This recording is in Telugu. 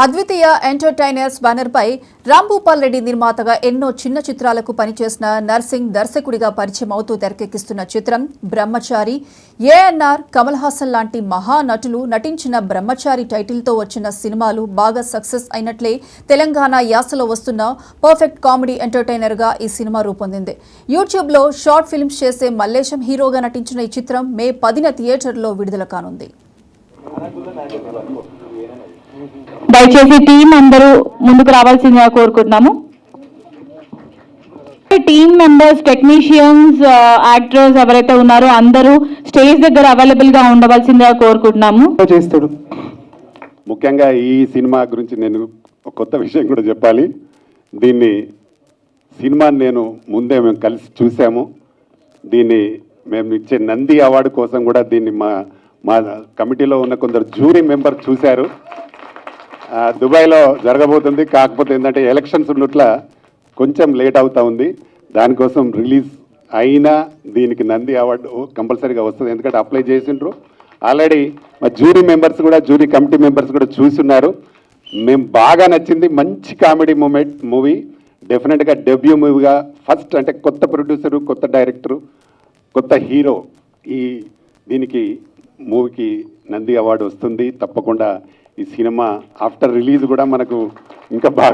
అద్వితీయ ఎంటర్టైనర్స్ బ్యానర్ పై రాంభూపాల్ రెడ్డి నిర్మాతగా ఎన్నో చిన్న చిత్రాలకు పనిచేసిన నర్సింగ్ దర్శకుడిగా పరిచయం అవుతూ తెరకెక్కిస్తున్న చిత్రం బ్రహ్మచారి. ఏఎన్ఆర్, కమల్ హాసన్ లాంటి మహానటులు నటించిన బ్రహ్మచారి టైటిల్తో వచ్చిన సినిమాలు బాగా సక్సెస్ అయినట్లే తెలంగాణ యాసలో వస్తున్న పర్ఫెక్ట్ కామెడీ ఎంటర్టైనర్గా ఈ సినిమా రూపొందింది. యూట్యూబ్లో షార్ట్ ఫిల్మ్స్ చేసే మల్లేశం హీరోగా నటించిన ఈ చిత్రం మే 10న థియేటర్లో విడుదల కానుంది. దయచేసి టీం అందరూ ముందుకు రావాల్సిందిగా కోరుకుంటున్నాము. టీం మెంబర్స్, టెక్నీషియన్స్, యాక్టర్స్ ఎవరైతే ఉన్నారో అందరూ స్టేజ్ దగ్గర అవైలబుల్ గా ఉండవలసిందిగా కోరుకుంటున్నాము. చేస్తాడు. ముఖ్యంగా ఈ సినిమా గురించి నేను ఒక కొత్త విషయం కూడా చెప్పాలి. సినిమాని నేను ముందే మేము కలిసి చూసాము. మేము ఇచ్చే నంది అవార్డు కోసం కూడా మా కమిటీలో ఉన్న కొందరు జ్యూరీ మెంబర్ చూశారు. దుబాయ్లో జరగబోతుంది. కాకపోతే ఏంటంటే ఎలక్షన్స్ ఉన్నట్ల కొంచెం లేట్ అవుతా ఉంది. దానికోసం రిలీజ్ అయినా దీనికి నంది అవార్డు కంపల్సరీగా వస్తుంది. ఎందుకంటే అప్లై చేసిండ్రు ఆల్రెడీ. మా జ్యూరీ మెంబర్స్ కూడా, జ్యూరీ కమిటీ మెంబర్స్ కూడా చూస్తున్నారు. మేము బాగా నచ్చింది. మంచి కామెడీ మూవీ. డెఫినెట్గా డెబ్యూ మూవీగా ఫస్ట్, అంటే కొత్త ప్రొడ్యూసరు, కొత్త డైరెక్టరు, కొత్త హీరో. దీనికి మూవీకి నంది అవార్డు వస్తుంది తప్పకుండా. ఈ సినిమా ఆఫ్టర్ రిలీజ్ కూడా మనకు ఇంకా బాగా